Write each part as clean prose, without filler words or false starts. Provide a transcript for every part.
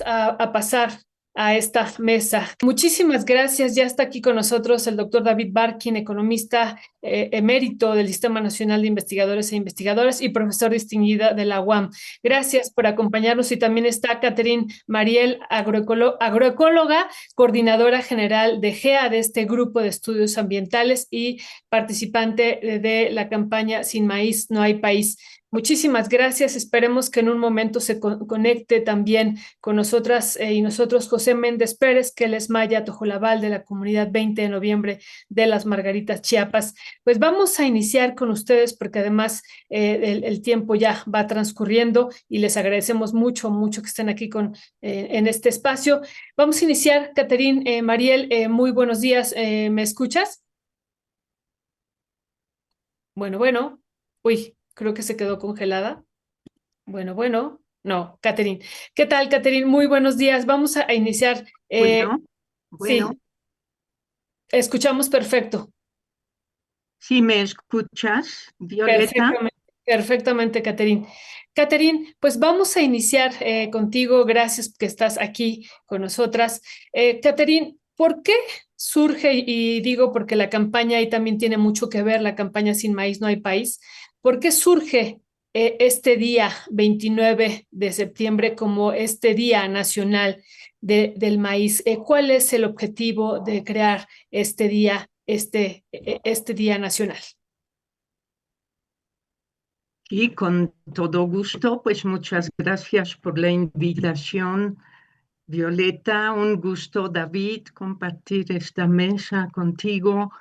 a pasar a esta mesa. Muchísimas gracias. Ya está aquí con nosotros el doctor David Barkin, economista emérito del Sistema Nacional de Investigadores e Investigadoras y profesor distinguida de la UAM. Gracias por acompañarnos. Y también está Catherine Mariel, agroecóloga, coordinadora general de GEA, de este grupo de estudios ambientales y participante de la campaña Sin Maíz No Hay País. Muchísimas gracias. Esperemos que en un momento se conecte también con nosotras y nosotros José Méndez Pérez, que él es Maya Tojolabal de la comunidad 20 de noviembre de las Margaritas, Chiapas. Pues vamos a iniciar con ustedes porque además el tiempo ya va transcurriendo y les agradecemos mucho, mucho que estén aquí en este espacio. Vamos a iniciar, Catherine, Mariel, muy buenos días. ¿Me escuchas? Bueno. Uy, creo que se quedó congelada. Bueno. No, Catherine. ¿Qué tal, Catherine? Muy buenos días. Vamos a iniciar. Bueno, bueno, Sí, escuchamos perfecto. si me escuchas, Violeta, Perfectamente, perfectamente, Catherine. Catherine, pues vamos a iniciar contigo. Gracias que estás aquí con nosotras. Catherine, ¿por qué surge, y digo porque la campaña ahí también tiene mucho que ver, la campaña Sin Maíz No Hay País, ¿por qué surge este día 29 de septiembre como este Día Nacional del Maíz? ¿Cuál es el objetivo de crear este día, este Día Nacional? y con todo gusto, pues muchas gracias por la invitación, Violeta. Un gusto, David, compartir esta mesa contigo.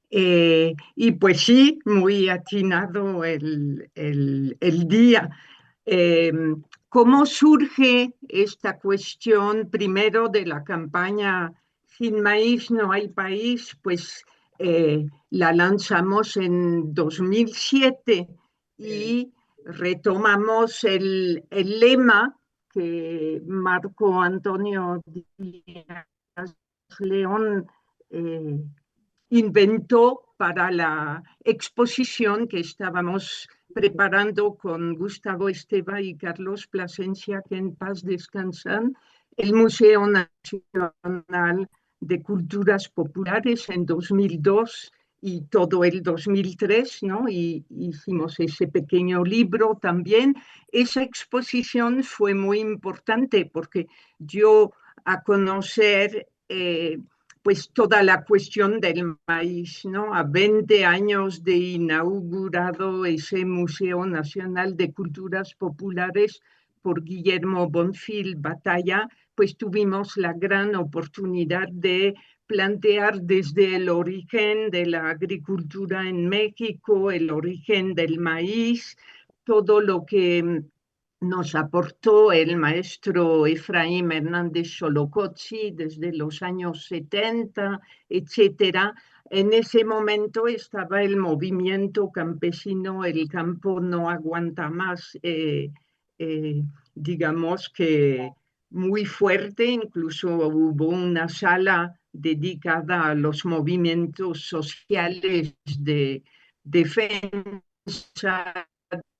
Y pues sí, muy atinado el día. Eh, ¿Cómo surge esta cuestión primero de la campaña Sin Maíz No Hay País? Pues la lanzamos en 2007 y retomamos el lema que Marco Antonio Díaz León eh, inventó para la exposición que estábamos preparando con Gustavo Esteva y Carlos Plasencia, que en paz descansan, el Museo Nacional de Culturas Populares en 2002 y todo el 2003, ¿no? Y hicimos ese pequeño libro también. Esa exposición fue muy importante porque dio a conocer pues toda la cuestión del maíz, ¿no? A 20 años de inaugurado ese Museo Nacional de Culturas Populares por Guillermo Bonfil Batalla, pues tuvimos la gran oportunidad de plantear desde el origen de la agricultura en México, el origen del maíz, todo lo que nos aportó el maestro Efraín Hernández Xolocotzi desde los años 70, etcétera. En ese momento estaba el movimiento campesino, el campo no aguanta más, digamos que muy fuerte, incluso hubo una sala dedicada a los movimientos sociales de defensa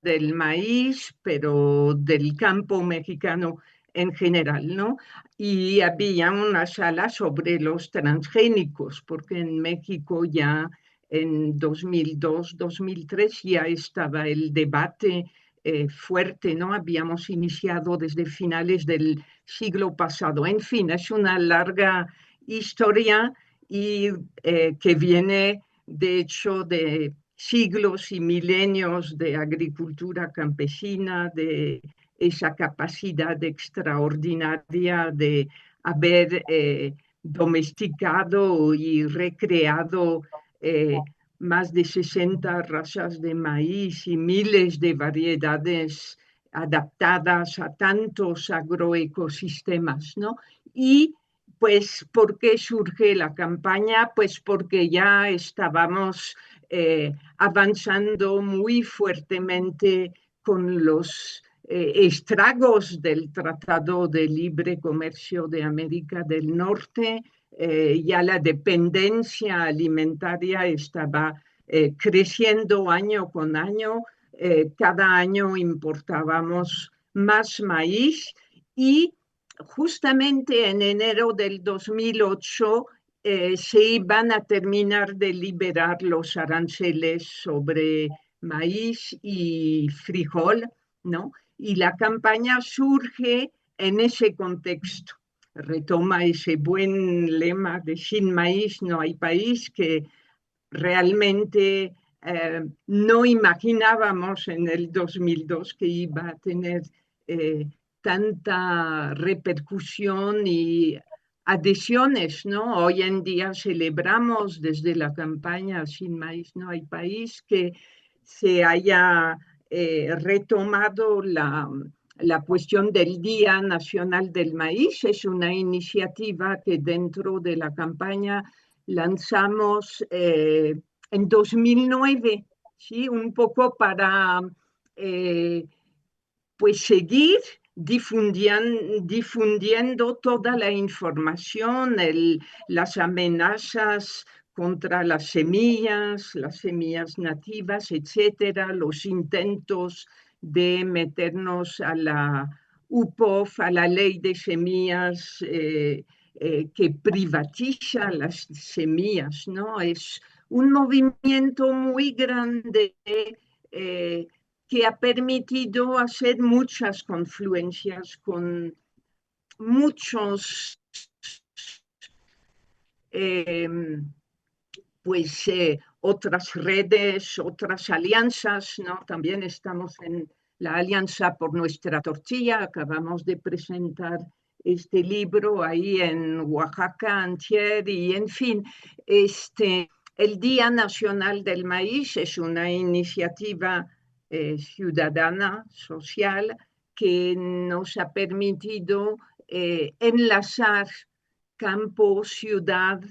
del maíz, pero del campo mexicano en general, ¿no? Y había una sala sobre los transgénicos, porque en México ya en 2002, 2003 ya estaba el debate fuerte, ¿no? Habíamos iniciado desde finales del siglo pasado. En fin, es una larga historia y que viene, de hecho, de siglos y milenios de agricultura campesina, de esa capacidad extraordinaria de haber domesticado y recreado más de 60 razas de maíz y miles de variedades adaptadas a tantos agroecosistemas, ¿no? Y pues, ¿por qué surge la campaña? Pues porque ya estábamos avanzando muy fuertemente con los estragos del Tratado de Libre Comercio de América del Norte. Ya la dependencia alimentaria estaba creciendo año con año. Cada año importábamos más maíz y justamente en enero del 2008 se iban a terminar de liberar los aranceles sobre maíz y frijol, ¿no? Y la campaña surge en ese contexto. Retoma ese buen lema de sin maíz no hay país que realmente no imaginábamos en el 2002 que iba a tener tanta repercusión y adhesiones, ¿no? Hoy en día celebramos desde la campaña Sin Maíz No Hay País que se haya retomado la cuestión del Día Nacional del Maíz. Es una iniciativa que dentro de la campaña lanzamos en 2009, ¿sí? Un poco para pues seguir difundiendo toda la información, las amenazas contra las semillas nativas, etcétera, los intentos de meternos a la UPOF, a la ley de semillas que privatiza las semillas, ¿no? Es un movimiento muy grande que ha permitido hacer muchas confluencias con muchos eh, otras redes, otras alianzas, ¿no? También estamos en la Alianza por Nuestra Tortilla, acabamos de presentar este libro ahí en Oaxaca, antier, y en fin, el Día Nacional del Maíz es una iniciativa ciudadana, social, que nos ha permitido enlazar campo, ciudad,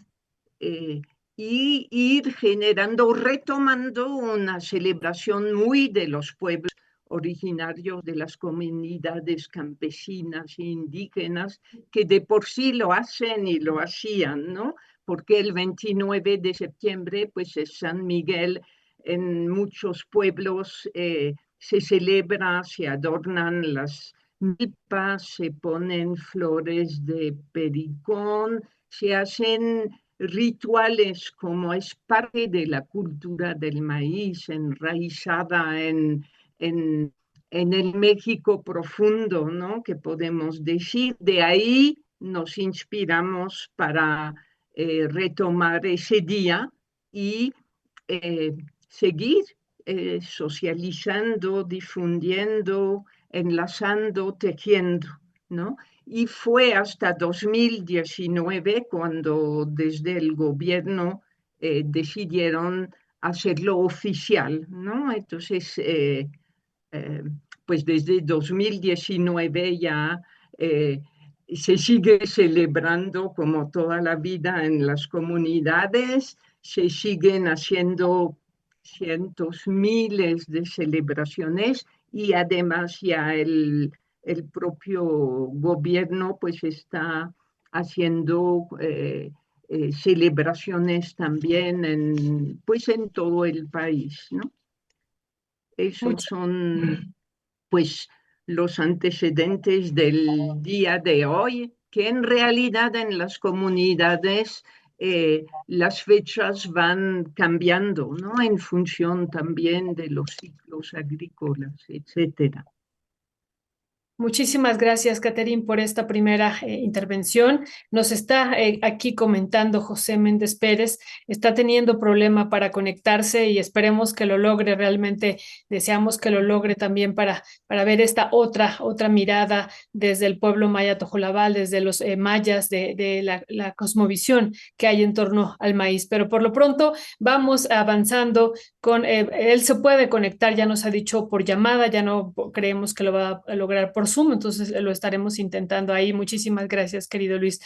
y ir generando, retomando una celebración muy de los pueblos originarios, de las comunidades campesinas e indígenas, que de por sí lo hacen y lo hacían, ¿no? Porque el 29 de septiembre, pues es San Miguel, en muchos pueblos se celebra, se adornan las milpas, se ponen flores de pericón, se hacen rituales como es parte de la cultura del maíz, enraizada en el México profundo, ¿no? Que podemos decir. De ahí nos inspiramos para retomar ese día y seguir socializando, difundiendo, enlazando, tejiendo, ¿no? Y fue hasta 2019 cuando desde el gobierno decidieron hacerlo oficial, ¿no? Entonces, pues desde 2019 ya se sigue celebrando como toda la vida en las comunidades, se siguen haciendo cientos, miles de celebraciones y además ya el propio gobierno pues está haciendo celebraciones también pues en todo el país, ¿no? Esos Muchas son pues los antecedentes del día de hoy, que en realidad en las comunidades las fechas van cambiando, ¿no? En función también de los ciclos agrícolas, etcétera. Muchísimas gracias, Catherine, por esta primera intervención. Nos está aquí comentando José Méndez Pérez, está teniendo problema para conectarse y esperemos que lo logre. Realmente deseamos que lo logre también para ver esta otra mirada desde el pueblo maya tojolabal, desde los mayas, de la cosmovisión que hay en torno al maíz. Pero por lo pronto vamos avanzando con, él se puede conectar, ya nos ha dicho por llamada, ya no creemos que lo va a lograr por Zoom, entonces lo estaremos intentando ahí. Muchísimas gracias, querido Luis.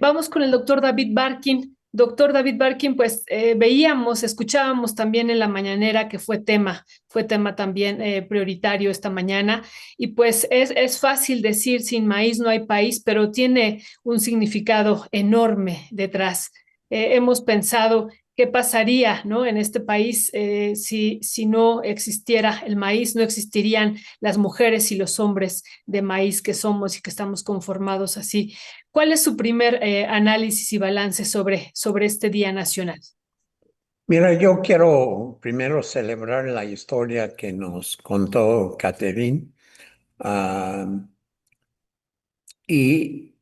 Vamos con el doctor David Barkin. Doctor David Barkin, pues veíamos, escuchábamos también en la mañanera que fue tema también prioritario esta mañana y pues es fácil decir sin maíz no hay país, pero tiene un significado enorme detrás. Hemos pensado qué pasaría, ¿no? En este país si no existiera el maíz, no existirían las mujeres y los hombres de maíz que somos y que estamos conformados así. ¿Cuál es su primer análisis y balance sobre este Día Nacional? Mira, yo quiero primero celebrar la historia que nos contó Catherine, ah, y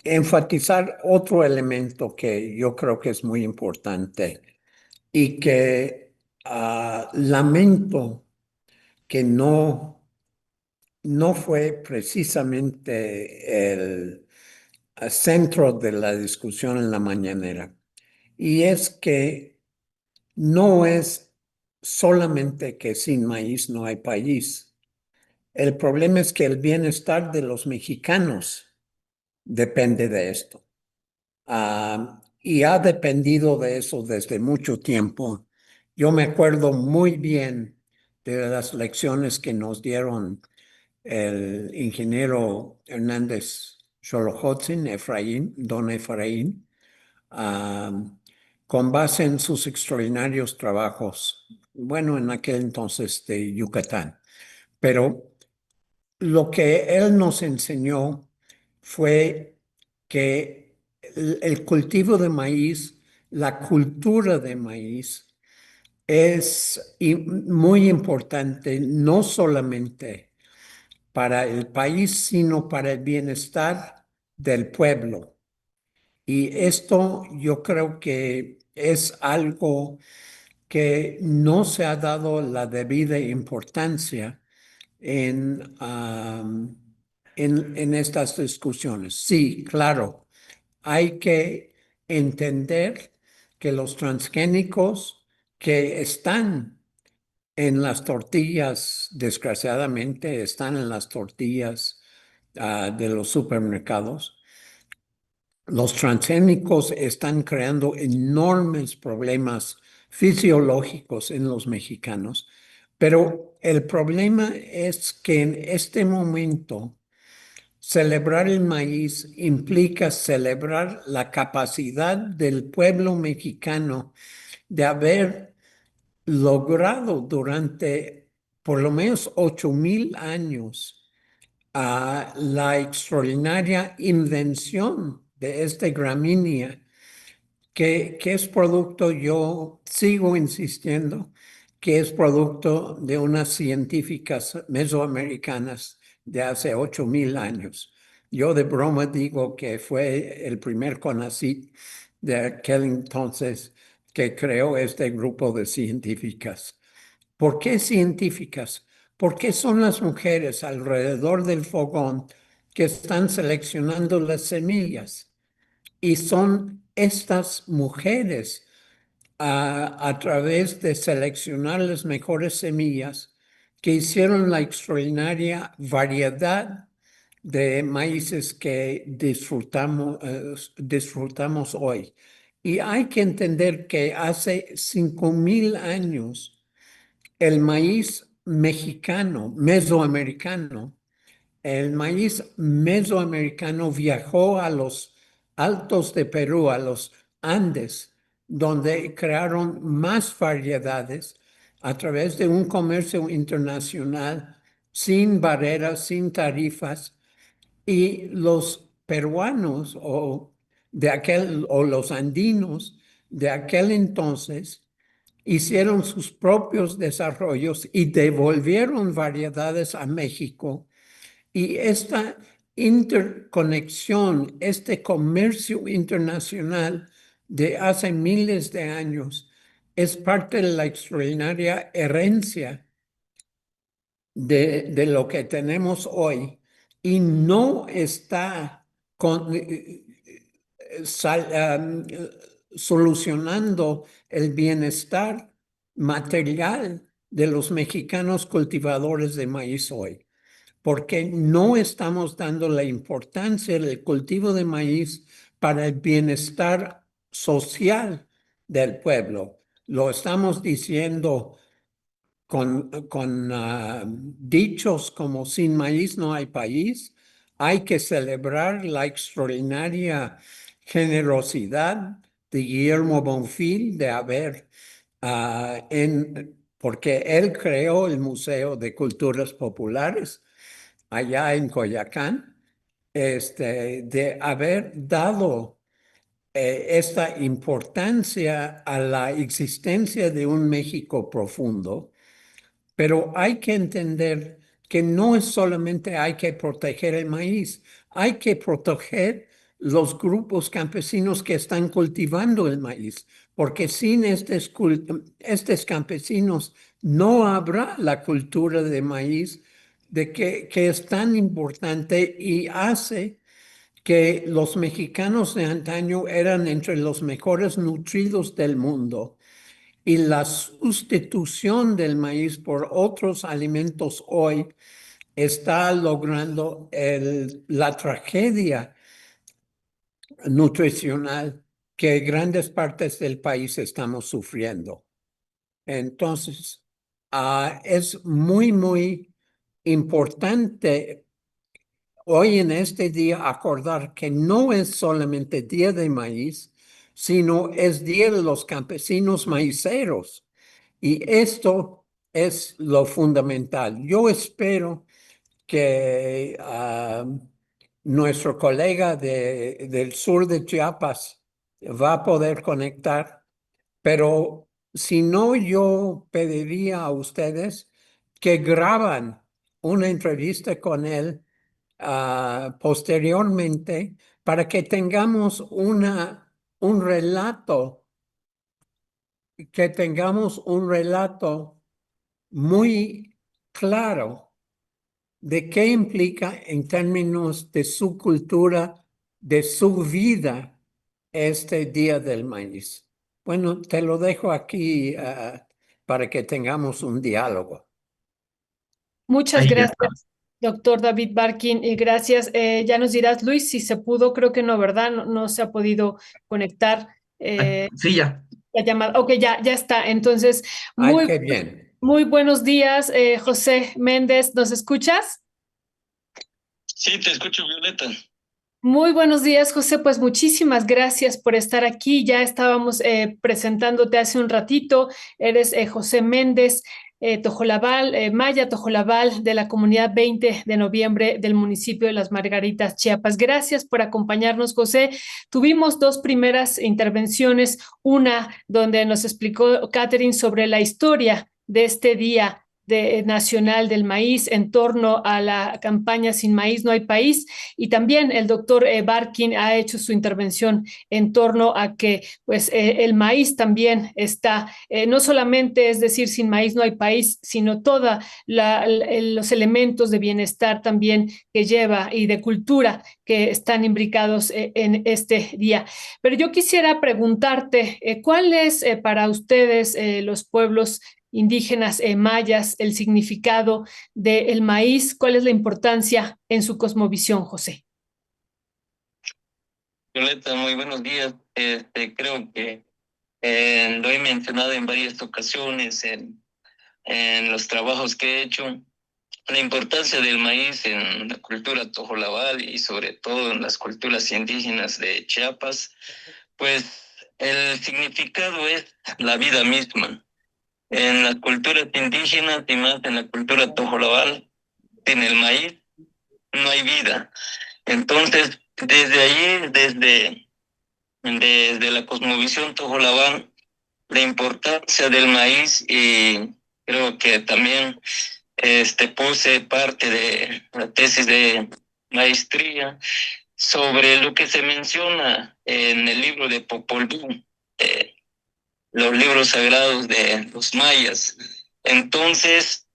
enfatizar otro elemento que yo creo que es muy importante y que lamento que no fue precisamente el centro de la discusión en la mañanera. Y es que no es solamente que sin maíz no hay país. El problema es que el bienestar de los mexicanos depende de esto. Y ha dependido de eso desde mucho tiempo. Yo me acuerdo muy bien de las lecciones que nos dieron el ingeniero Hernández Xolojotzin, Efraín, don Efraín, con base en sus extraordinarios trabajos, bueno, en aquel entonces de Yucatán. Pero lo que él nos enseñó fue que el cultivo de maíz, la cultura de maíz, es muy importante, no solamente para el país, sino para el bienestar del pueblo. Y esto yo creo que es algo que no se ha dado la debida importancia en, en estas discusiones. Sí, claro, hay que entender que los transgénicos que están en las tortillas, desgraciadamente, están en las tortillas de los supermercados. Los transgénicos están creando enormes problemas fisiológicos en los mexicanos, pero el problema es que en este momento celebrar el maíz implica celebrar la capacidad del pueblo mexicano de haber logrado durante por lo menos 8,000 años la extraordinaria invención de esta gramínea que es producto, yo sigo insistiendo, que es producto de unas científicas mesoamericanas de hace 8,000 años. Yo de broma digo que fue el primer CONACYT de aquel entonces que creó este grupo de científicas. ¿Por qué científicas? Porque son las mujeres alrededor del fogón que están seleccionando las semillas. Y son estas mujeres a través de seleccionar las mejores semillas que hicieron la extraordinaria variedad de maíces que disfrutamos hoy. Y hay que entender que hace 5,000 años el maíz mexicano, mesoamericano, el maíz mesoamericano viajó a los altos de Perú, a los Andes, donde crearon más variedades a través de un comercio internacional sin barreras, sin tarifas, y los peruanos o los andinos de aquel entonces hicieron sus propios desarrollos y devolvieron variedades a México. Y esta interconexión, este comercio internacional de hace miles de años, es parte de la extraordinaria herencia de lo que tenemos hoy y no está solucionando el bienestar material de los mexicanos cultivadores de maíz hoy, porque no estamos dando la importancia del cultivo de maíz para el bienestar social del pueblo. Lo estamos diciendo con dichos como sin maíz no hay país. Hay que celebrar la extraordinaria generosidad de Guillermo Bonfil de haber, porque él creó el Museo de Culturas Populares allá en Coyoacán, de haber dado esta importancia a la existencia de un México profundo, pero hay que entender que no es solamente hay que proteger el maíz, hay que proteger los grupos campesinos que están cultivando el maíz, porque sin estos campesinos no habrá la cultura de maíz que es tan importante y hace que los mexicanos de antaño eran entre los mejores nutridos del mundo y la sustitución del maíz por otros alimentos hoy está logrando la tragedia nutricional que grandes partes del país estamos sufriendo. Entonces, es muy, muy importante hoy en este día acordar que no es solamente Día de Maíz, sino es Día de los Campesinos Maiceros. Y esto es lo fundamental. Yo espero que nuestro colega del sur de Chiapas va a poder conectar, pero si no, yo pediría a ustedes que graban una entrevista con él posteriormente para que tengamos un relato, muy claro de qué implica en términos de su cultura, de su vida, este Día del Maíz. Bueno, te lo dejo aquí para que tengamos un diálogo. Muchas Ahí está. gracias, doctor David Barkin, y gracias. Ya nos dirás, Luis, si se pudo, creo que no, ¿verdad? No, no se ha podido conectar Sí, ya. la llamada. Ok, ya está. Entonces, Ay, muy, qué bien. muy buenos días, José Méndez, ¿nos escuchas? Sí, te escucho, Violeta. Muy buenos días, José. Pues muchísimas gracias por estar aquí. Ya estábamos presentándote hace un ratito. Eres José Méndez Tojolabal, Maya Tojolabal, de la comunidad 20 de noviembre del municipio de Las Margaritas, Chiapas. Gracias por acompañarnos, José. Tuvimos dos primeras intervenciones, una donde nos explicó Catherine sobre la historia de este día nacional del maíz en torno a la campaña Sin maíz no hay país, y también el doctor Barkin ha hecho su intervención en torno a que pues el maíz también está, no solamente es decir sin maíz no hay país, sino todos los elementos de bienestar también que lleva y de cultura que están imbricados en este día. Pero yo quisiera preguntarte, ¿cuál es para ustedes los pueblos indígenas mayas, el significado del maíz? ¿Cuál es la importancia en su cosmovisión, José? Violeta, muy buenos días. Creo que lo he mencionado en varias ocasiones en los trabajos que he hecho, la importancia del maíz en la cultura tojolabal y sobre todo en las culturas indígenas de Chiapas. Pues el significado es la vida misma. En las culturas indígenas y más en la cultura tojolabal, sin el maíz no hay vida. Entonces, desde ahí, desde la cosmovisión tojolabal, la importancia del maíz, y creo que también puse parte de la tesis de maestría sobre lo que se menciona en el libro de Popol Vuh, los libros sagrados de los mayas. Entonces,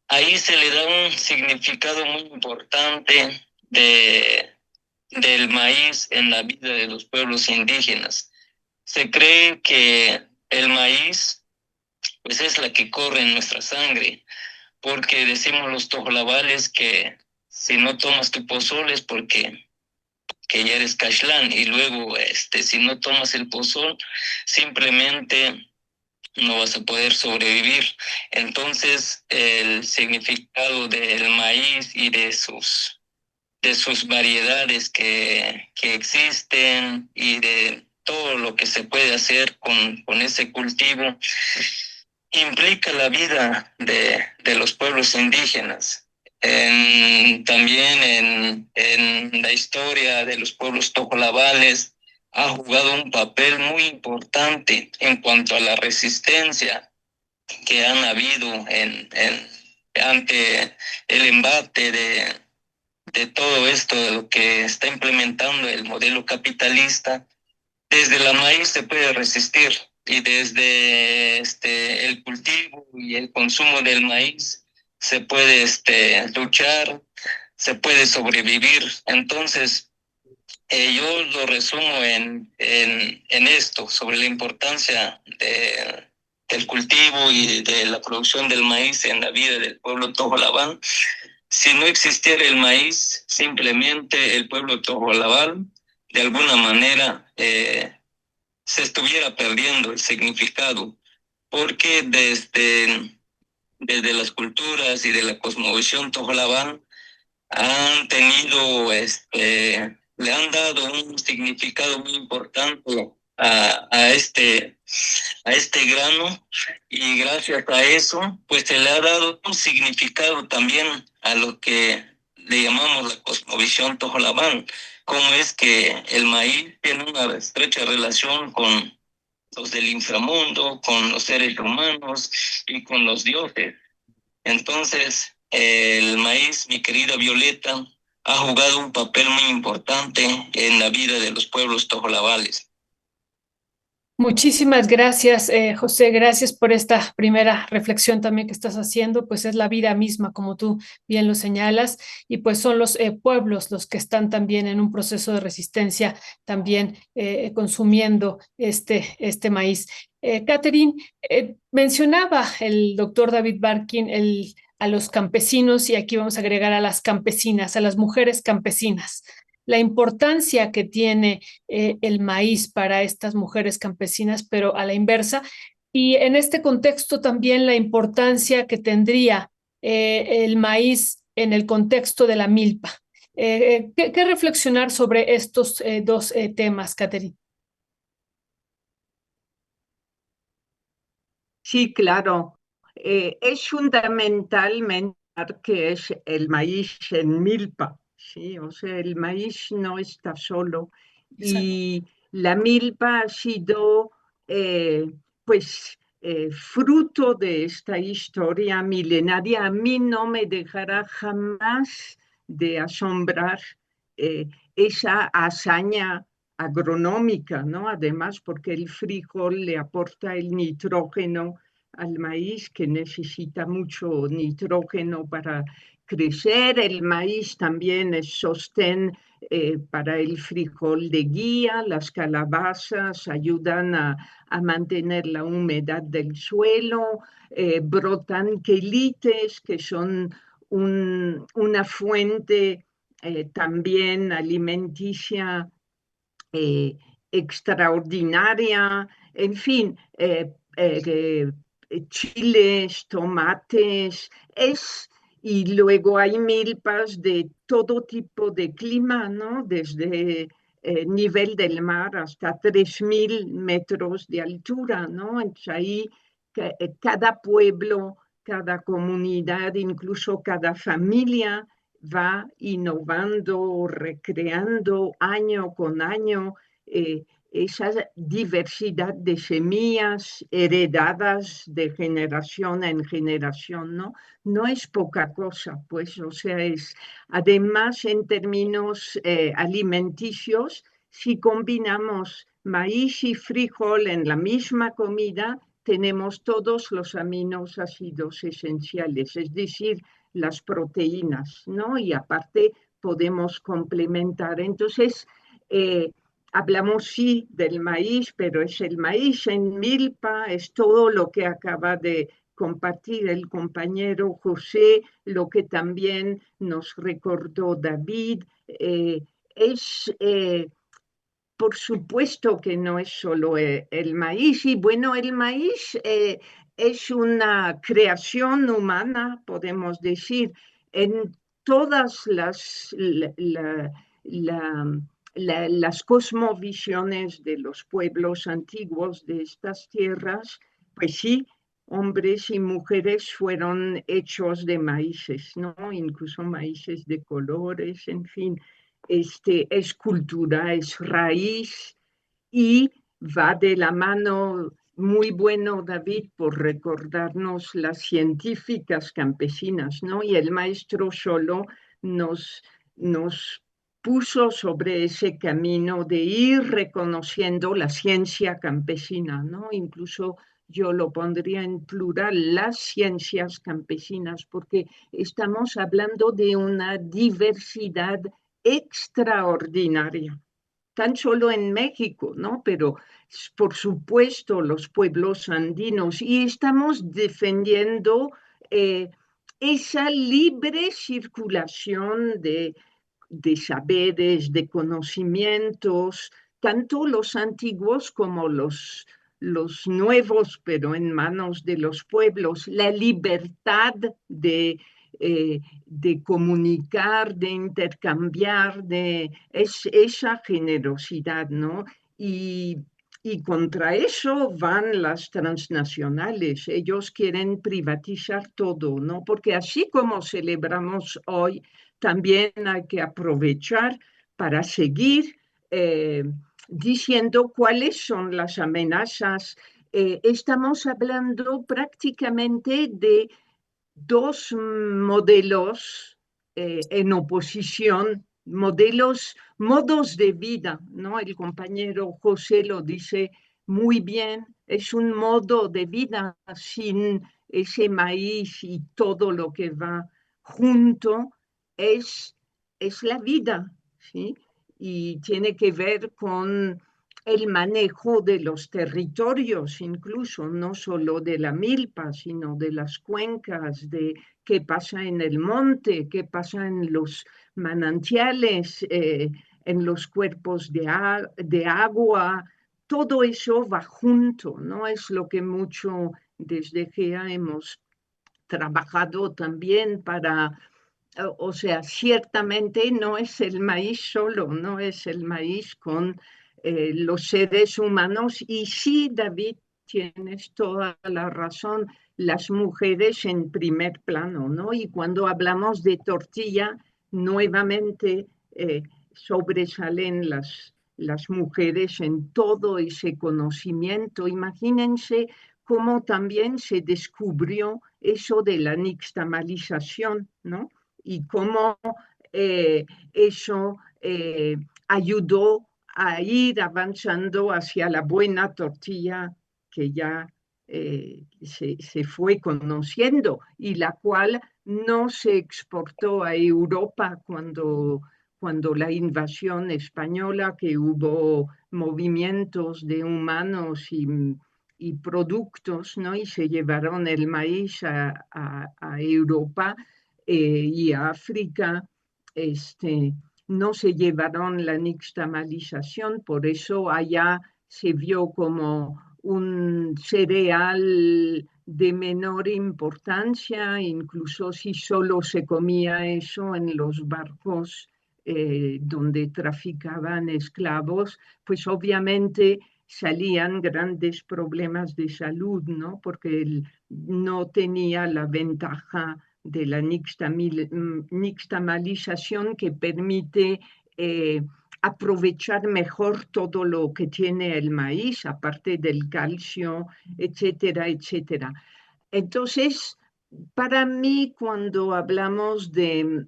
ahí se le da un significado muy importante del maíz en la vida de los pueblos indígenas. Se cree que el maíz pues es la que corre en nuestra sangre, porque decimos los tojolabales que si no tomas tu pozol es porque que ya eres cashlán, y luego si no tomas el pozol simplemente no vas a poder sobrevivir. Entonces el significado del maíz y de sus variedades que existen, y de todo lo que se puede hacer con ese cultivo implica la vida de los pueblos indígenas. También en la historia de los pueblos tojolabales ha jugado un papel muy importante en cuanto a la resistencia que han habido ante el embate de todo esto, de lo que está implementando el modelo capitalista. Desde la maíz se puede resistir y desde el cultivo y el consumo del maíz se puede luchar, se puede sobrevivir. Entonces, yo lo resumo en esto, sobre la importancia del cultivo y de la producción del maíz en la vida del pueblo tojolabal. Si no existiera el maíz, simplemente el pueblo tojolabal, de alguna manera, se estuviera perdiendo el significado, porque desde las culturas y de la cosmovisión tojolabal han tenido, le han dado un significado muy importante a este grano, y gracias a eso, pues se le ha dado un significado también a lo que le llamamos la cosmovisión tojolabal, como es que el maíz tiene una estrecha relación con los del inframundo, con los seres humanos y con los dioses. Entonces, el maíz, mi querida Violeta, ha jugado un papel muy importante en la vida de los pueblos tojolabales. Muchísimas gracias, José. Gracias por esta primera reflexión también que estás haciendo. Pues es la vida misma, como tú bien lo señalas, y pues son los pueblos los que están también en un proceso de resistencia, también consumiendo este maíz. Catherine, mencionaba el doctor David Barkin a los campesinos, y aquí vamos a agregar a las campesinas, a las mujeres campesinas. La importancia que tiene el maíz para estas mujeres campesinas, pero a la inversa. Y en este contexto también la importancia que tendría el maíz en el contexto de la milpa. ¿Qué reflexionar sobre estos dos temas, Catherine? Sí, claro. Es fundamental mencionar que es el maíz en milpa, ¿sí? O sea, el maíz no está solo. Exacto. Y la milpa ha sido, pues, fruto de esta historia milenaria. A mí no me dejará jamás de asombrar esa hazaña agronómica, ¿no? Además, porque el frijol le aporta el nitrógeno al maíz, que necesita mucho nitrógeno para crecer. El maíz también es sostén para el frijol de guía. Las calabazas ayudan a mantener la humedad del suelo. Brotan quelites, que son una fuente también alimenticia extraordinaria, en fin, chiles, tomates, y luego hay milpas de todo tipo de clima, ¿no? Desde nivel del mar hasta 3.000 metros de altura, ¿no? Entonces ahí cada pueblo, cada comunidad, incluso cada familia va innovando, recreando año con año esa diversidad de semillas heredadas de generación en generación, ¿no? No es poca cosa, pues, o sea, además en términos alimenticios, si combinamos maíz y frijol en la misma comida, tenemos todos los aminoácidos esenciales, es decir, las proteínas, ¿no? Y aparte podemos complementar. Entonces, hablamos sí del maíz, pero es el maíz en milpa, es todo lo que acaba de compartir el compañero José, lo que también nos recordó David. Por supuesto que no es solo el maíz, y bueno, el maíz es una creación humana, podemos decir, en todas las cosmovisiones de los pueblos antiguos de estas tierras, pues sí, hombres y mujeres fueron hechos de maíces, ¿no? Incluso maíces de colores, en fin, es cultura, es raíz y va de la mano. Muy bueno, David, por recordarnos las científicas campesinas, ¿no? Y el maestro solo nos puso sobre ese camino de ir reconociendo la ciencia campesina, ¿no? Incluso yo lo pondría en plural, las ciencias campesinas, porque estamos hablando de una diversidad extraordinaria, tan solo en México, ¿no? Pero por supuesto los pueblos andinos, y estamos defendiendo esa libre circulación de saberes, de conocimientos, tanto los antiguos como los nuevos, pero en manos de los pueblos, la libertad de comunicar, de intercambiar, esa generosidad, ¿no? Y contra eso van las transnacionales. Ellos quieren privatizar todo, ¿no? Porque así como celebramos hoy, también hay que aprovechar para seguir diciendo cuáles son las amenazas. Estamos hablando prácticamente de dos modelos en oposición, modos de vida, ¿no? El compañero José lo dice muy bien, es un modo de vida sin ese maíz y todo lo que va junto, es, es la vida, ¿sí? Y tiene que ver con el manejo de los territorios, incluso no solo de la milpa, sino de las cuencas, de qué pasa en el monte, qué pasa en los manantiales, en los cuerpos de agua. Todo eso va junto, ¿no? Es lo que mucho desde GEA hemos trabajado también para, o sea, ciertamente no es el maíz solo, no es el maíz con los seres humanos. Y sí, David, tienes toda la razón, las mujeres en primer plano, ¿no? Y cuando hablamos de tortilla, nuevamente sobresalen las mujeres en todo ese conocimiento. Imagínense cómo también se descubrió eso de la nixtamalización, ¿no? Y cómo eso ayudó a ir avanzando hacia la buena tortilla que ya se fue conociendo y la cual no se exportó a Europa cuando la invasión española, que hubo movimientos de humanos y productos, ¿no? Y se llevaron el maíz a Europa y a África. No se llevaron la nixtamalización, por eso allá se vio como un cereal de menor importancia, incluso si solo se comía eso en los barcos donde traficaban esclavos, pues obviamente salían grandes problemas de salud, ¿no? Porque él no tenía la ventaja de la nixtamalización que permite aprovechar mejor todo lo que tiene el maíz, aparte del calcio, etcétera, etcétera. Entonces, para mí, cuando hablamos de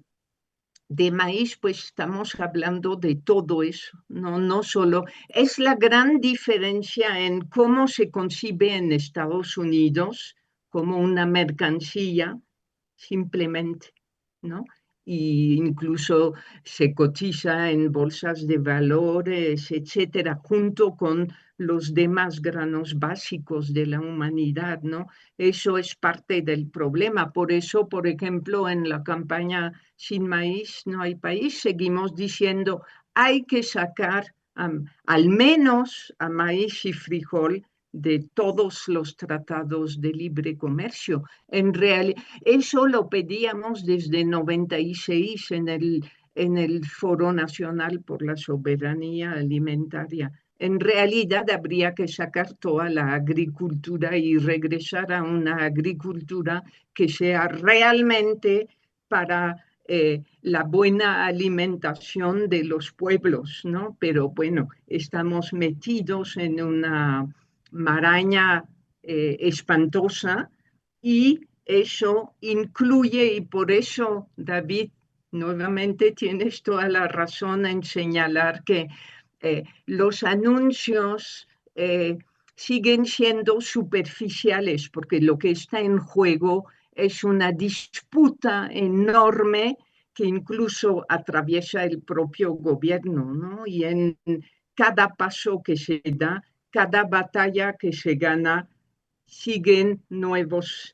maíz, pues estamos hablando de todo eso, no solo. Es la gran diferencia en cómo se concibe en Estados Unidos como una mercancía, simplemente, ¿no? Y incluso se cotiza en bolsas de valores, etcétera, junto con los demás granos básicos de la humanidad, ¿no? Eso es parte del problema. Por eso, por ejemplo, en la campaña Sin Maíz no hay país, seguimos diciendo hay que sacar al menos a maíz y frijol de todos los tratados de libre comercio. En realidad, eso lo pedíamos desde 96 en en el Foro Nacional por la Soberanía Alimentaria. En realidad habría que sacar toda la agricultura y regresar a una agricultura que sea realmente para la buena alimentación de los pueblos, ¿no? Pero bueno, estamos metidos en una maraña espantosa y eso incluye, y por eso, David, nuevamente tienes toda la razón en señalar que los anuncios siguen siendo superficiales, porque lo que está en juego es una disputa enorme que incluso atraviesa el propio gobierno, ¿no? Y en cada paso que se da, cada batalla que se gana, siguen nuevos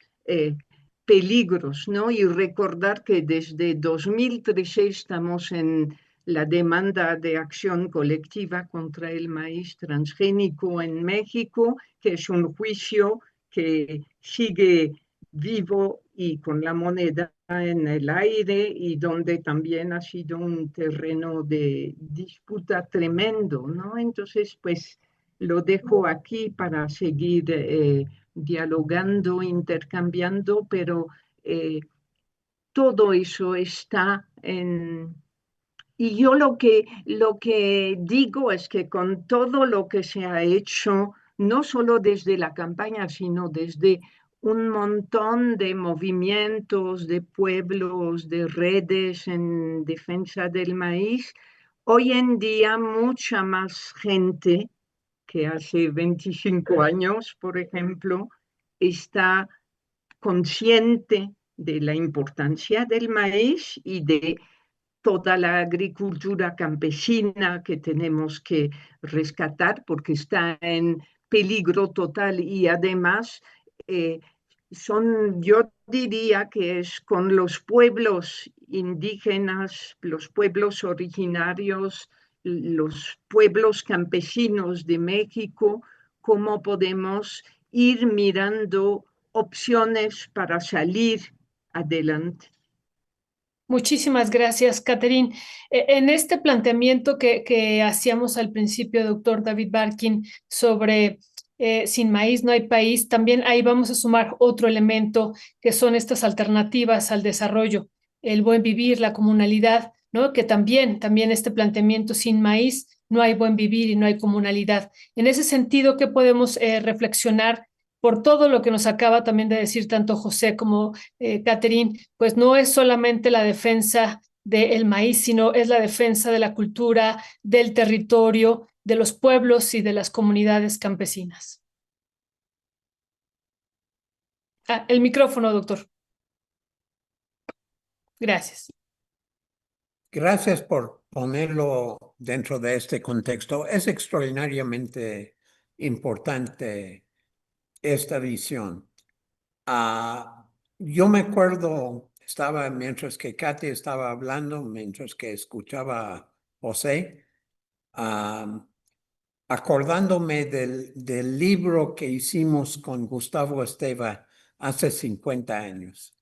peligros, ¿no? Y recordar que desde 2013 estamos en la demanda de acción colectiva contra el maíz transgénico en México, que es un juicio que sigue vivo y con la moneda en el aire y donde también ha sido un terreno de disputa tremendo, ¿no? Entonces, pues lo dejo aquí para seguir dialogando, intercambiando, pero todo eso está en... Y yo lo que digo es que con todo lo que se ha hecho, no solo desde la campaña, sino desde un montón de movimientos, de pueblos, de redes en defensa del maíz, hoy en día mucha más gente que hace 25 años, por ejemplo, está consciente de la importancia del maíz y de toda la agricultura campesina que tenemos que rescatar porque está en peligro total y además yo diría que es con los pueblos indígenas, los pueblos originarios, los pueblos campesinos de México, cómo podemos ir mirando opciones para salir adelante. Muchísimas gracias, Catherine. En este planteamiento que hacíamos al principio, doctor David Barkin, sobre sin maíz no hay país, también ahí vamos a sumar otro elemento que son estas alternativas al desarrollo, el buen vivir, la comunalidad, ¿no? Que también este planteamiento sin maíz no hay buen vivir y no hay comunalidad. En ese sentido, ¿qué podemos reflexionar por todo lo que nos acaba también de decir tanto José como Catherine? Pues no es solamente la defensa del maíz, sino es la defensa de la cultura, del territorio, de los pueblos y de las comunidades campesinas. El micrófono, doctor. Gracias. Gracias por ponerlo dentro de este contexto. Es extraordinariamente importante esta visión. Yo me acuerdo, mientras que Katy estaba hablando, mientras que escuchaba a José, acordándome del libro que hicimos con Gustavo Esteva hace 50 años,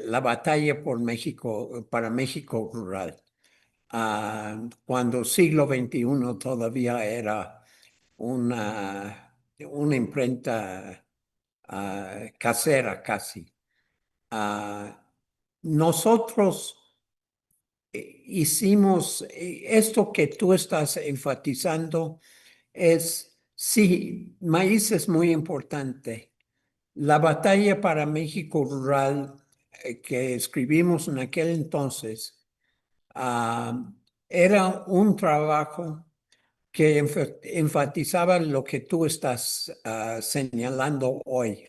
La batalla por México, para México rural, cuando siglo XXI todavía era una imprenta casera casi. Nosotros hicimos esto que tú estás enfatizando. Sí, maíz es muy importante. La batalla para México rural que escribimos en aquel entonces era un trabajo que enfatizaba lo que tú estás señalando hoy.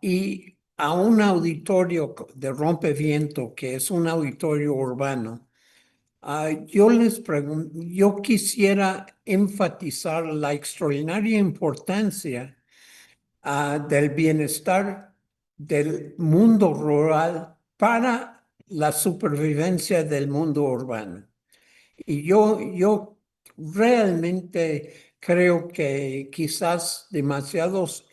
Y a un auditorio de Rompeviento, que es un auditorio urbano, yo quisiera enfatizar la extraordinaria importancia del bienestar del mundo rural para la supervivencia del mundo urbano. Y yo realmente creo que quizás demasiados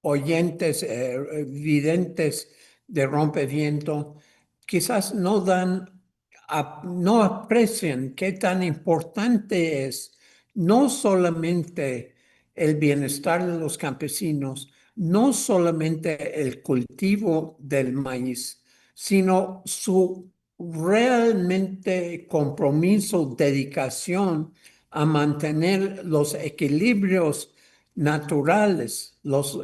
oyentes, videntes de Rompeviento quizás no aprecian qué tan importante es no solamente el bienestar de los campesinos, no solamente el cultivo del maíz, sino su realmente compromiso, dedicación a mantener los equilibrios naturales, los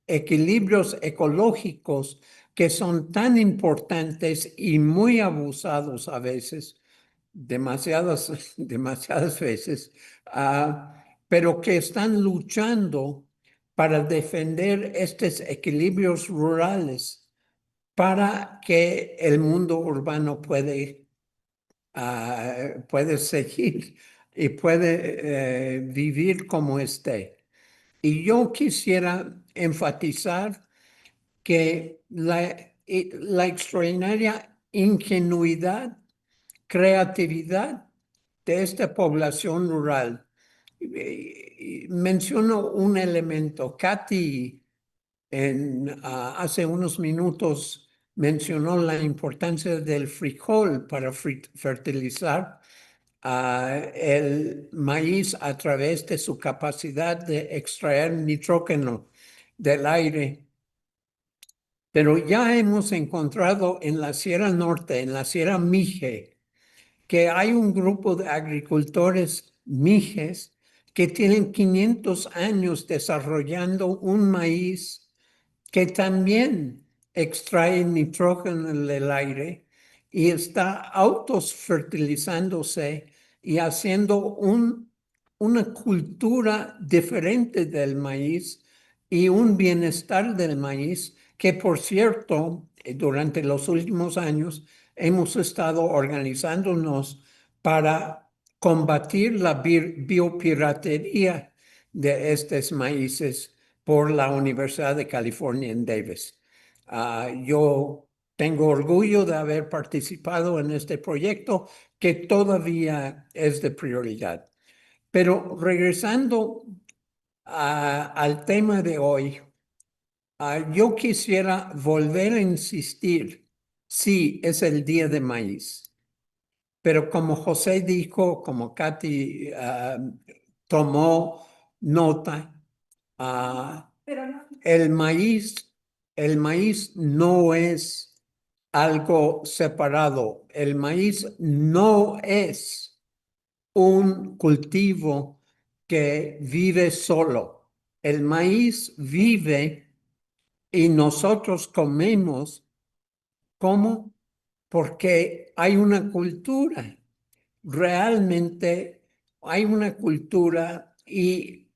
equilibrios ecológicos que son tan importantes y muy abusados a veces, demasiadas veces, pero que están luchando para defender estos equilibrios rurales para que el mundo urbano puede seguir y puede vivir como esté. Y yo quisiera enfatizar que la extraordinaria ingenuidad, creatividad de esta población rural. Menciono un elemento. Katy hace unos minutos mencionó la importancia del frijol para fertilizar el maíz a través de su capacidad de extraer nitrógeno del aire. Pero ya hemos encontrado en la Sierra Norte, en la Sierra Mije, que hay un grupo de agricultores mijes que tienen 500 años desarrollando un maíz que también extrae nitrógeno del aire y está autofertilizándose y haciendo una cultura diferente del maíz y un bienestar del maíz que, por cierto, durante los últimos años hemos estado organizándonos para combatir la biopiratería de estos maíces por la Universidad de California en Davis. Yo tengo orgullo de haber participado en este proyecto que todavía es de prioridad. Pero regresando al tema de hoy, yo quisiera volver a insistir, sí, es el día de maíz, pero como José dijo, como Katy tomó nota, el maíz no es algo separado. El maíz no es un cultivo que vive solo. El maíz vive y nosotros comemos. ¿Cómo? Porque hay una cultura. Realmente hay una cultura y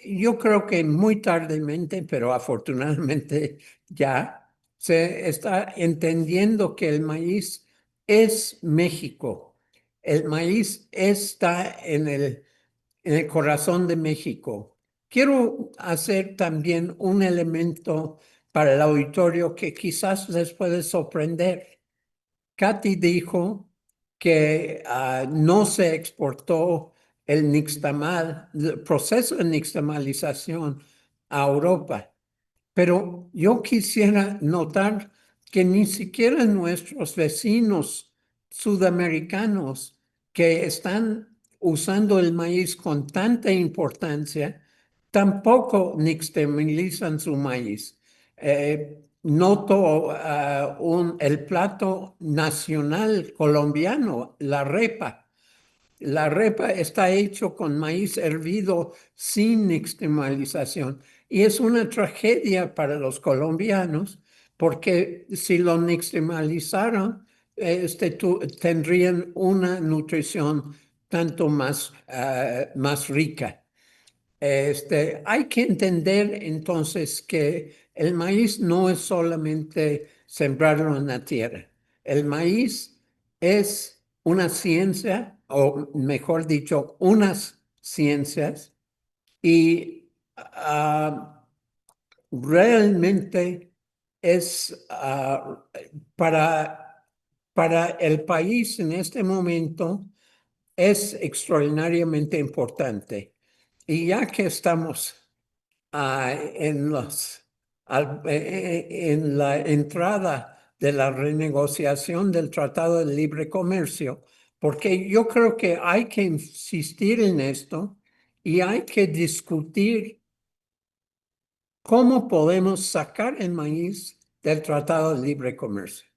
yo creo que muy tardemente, pero afortunadamente ya, se está entendiendo que el maíz es México. El maíz está en el corazón de México. Quiero hacer también un elemento para el auditorio que quizás les puede sorprender. Katy dijo que no se exportó el nixtamal, el proceso de nixtamalización a Europa. Pero yo quisiera notar que ni siquiera nuestros vecinos sudamericanos que están usando el maíz con tanta importancia, tampoco nixtamalizan su maíz. Noto el plato nacional colombiano, la repa. La repa está hecho con maíz hervido sin nixtamalización y es una tragedia para los colombianos porque si lo nixtamalizaran, tendrían una nutrición tanto más rica. Hay que entender entonces que el maíz no es solamente sembrarlo en la tierra. El maíz es una ciencia, o mejor dicho, unas ciencias, y realmente es para el país en este momento es extraordinariamente importante. Y ya que estamos en los en la entrada de la renegociación del Tratado de Libre Comercio, porque yo creo que hay que insistir en esto y hay que discutir cómo podemos sacar el maíz del Tratado de Libre Comercio.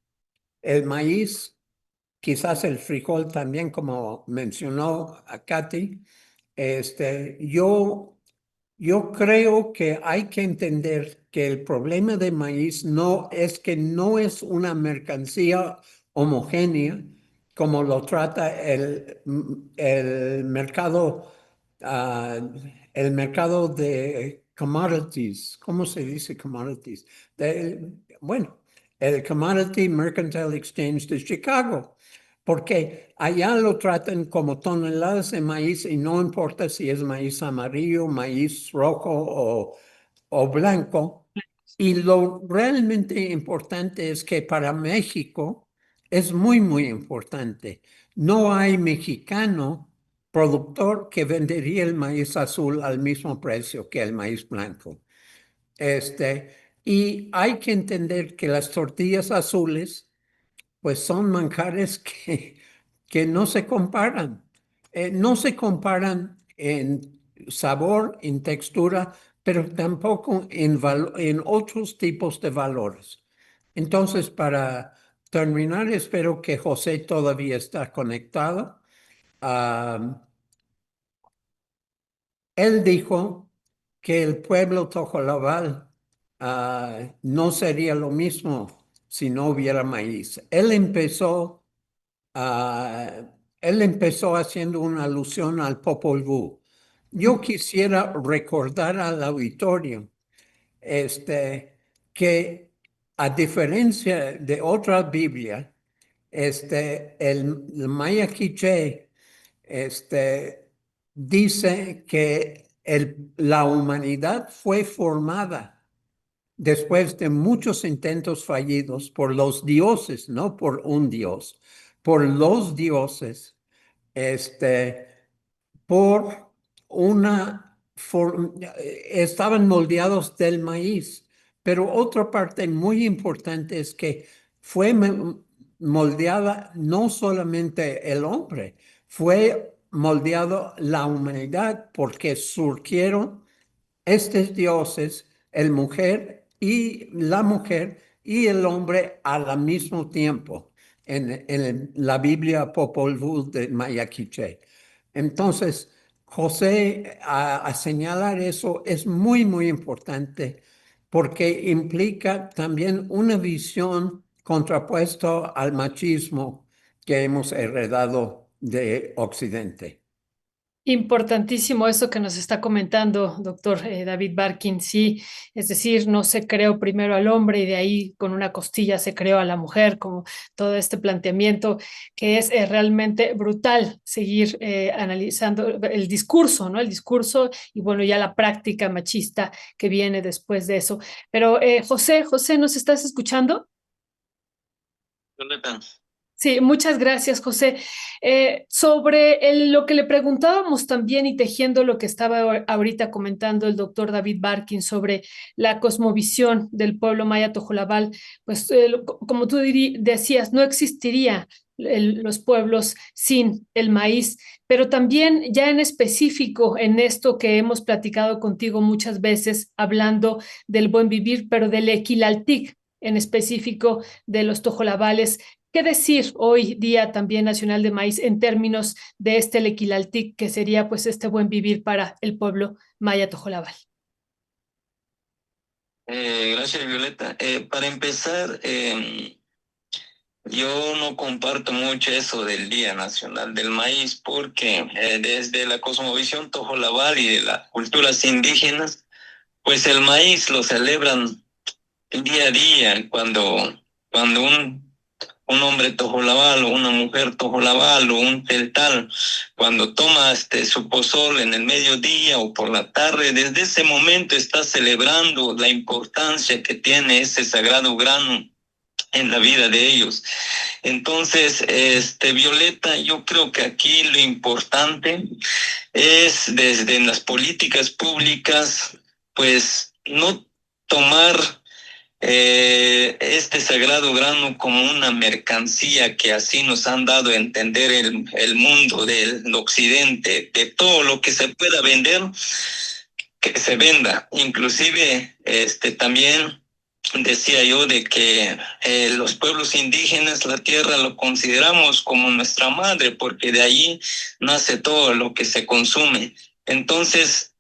El maíz, quizás el frijol también, como mencionó a Katy, yo creo que hay que entender que el problema de maíz no es que no es una mercancía homogénea como lo trata el mercado, ah, el mercado de commodities. ¿Cómo se dice commodities? Bueno, el Commodity Mercantile Exchange de Chicago. Porque allá lo tratan como toneladas de maíz y no importa si es maíz amarillo, maíz rojo o blanco. Y lo realmente importante es que para México es muy, muy importante. No hay mexicano productor que vendería el maíz azul al mismo precio que el maíz blanco. Y hay que entender que las tortillas azules pues son manjares que no se comparan. No se comparan en sabor, en textura, pero tampoco en otros tipos de valores. Entonces, para terminar, espero que José todavía está conectado. Ah, él dijo que el pueblo tojolabal no sería lo mismo si no hubiera maíz. Él empezó haciendo una alusión al Popol Vuh. Yo quisiera recordar al auditorio que a diferencia de otra Biblia, el Maya Quiché dice que la humanidad fue formada después de muchos intentos fallidos por los dioses, no por un dios, por los dioses, este, por estaban moldeados del maíz, pero otra parte muy importante es que fue moldeada no solamente el hombre, fue moldeado la humanidad porque surgieron estos dioses, la mujer y el hombre al mismo tiempo en la Biblia Popol Vuh de Maya Quiché. Entonces, José, a señalar eso es muy, muy importante porque implica también una visión contrapuesta al machismo que hemos heredado de Occidente. Importantísimo eso que nos está comentando, doctor David Barkin. Sí, es decir, no se creó primero al hombre y de ahí con una costilla se creó a la mujer, como todo este planteamiento que es realmente brutal seguir analizando el discurso, ¿no? El discurso y bueno, ya la práctica machista que viene después de eso. Pero José, ¿nos estás escuchando? Jonathan. Sí, muchas gracias, José. Sobre lo que le preguntábamos también y tejiendo lo que estaba ahorita comentando el doctor David Barkin sobre la cosmovisión del pueblo maya tojolabal, pues como tú decías, no existiría los pueblos sin el maíz, pero también ya en específico en esto que hemos platicado contigo muchas veces, hablando del buen vivir, pero del equilaltic, en específico de los tojolabales. ¿Qué decir hoy día también nacional de maíz en términos de este Lequilaltic, que sería pues este buen vivir para el pueblo maya tojolabal? Gracias, Violeta. Para empezar, yo no comparto mucho eso del Día Nacional del Maíz porque desde la cosmovisión tojolabal y de las culturas indígenas, pues el maíz lo celebran día a día cuando un hombre tojolabal o una mujer tojolabal o un teltal, cuando toma su pozol en el mediodía o por la tarde, desde ese momento está celebrando la importancia que tiene ese sagrado grano en la vida de ellos. Entonces, Violeta, yo creo que aquí lo importante es desde las políticas públicas, pues no tomar este sagrado grano como una mercancía que así nos han dado a entender el mundo del occidente, de todo lo que se pueda vender, que se venda. Inclusive también decía yo de que los pueblos indígenas, la tierra lo consideramos como nuestra madre, porque de ahí nace todo lo que se consume. Entonces,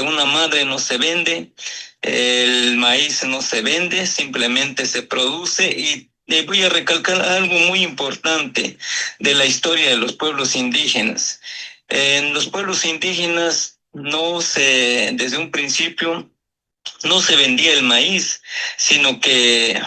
una madre no se vende, el maíz no se vende, simplemente se produce. Y voy a recalcar algo muy importante de la historia de los pueblos indígenas. En los pueblos indígenas desde un principio, no se vendía el maíz, sino que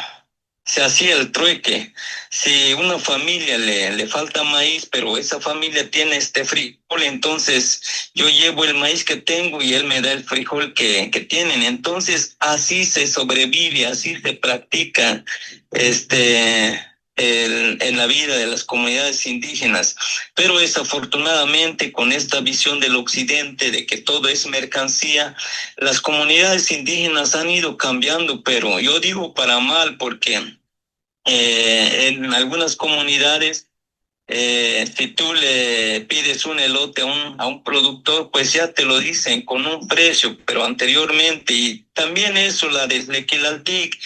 se hacía el trueque. Si una familia le falta maíz, pero esa familia tiene frijol, entonces yo llevo el maíz que tengo y él me da el frijol que tienen. Entonces así se sobrevive, así se practica en la vida de las comunidades indígenas. Pero desafortunadamente, con esta visión del occidente de que todo es mercancía, las comunidades indígenas han ido cambiando, pero yo digo para mal, porque en algunas comunidades, si tú le pides un elote a un productor, pues ya te lo dicen con un precio, pero anteriormente, y también eso, la del Lequilaltic,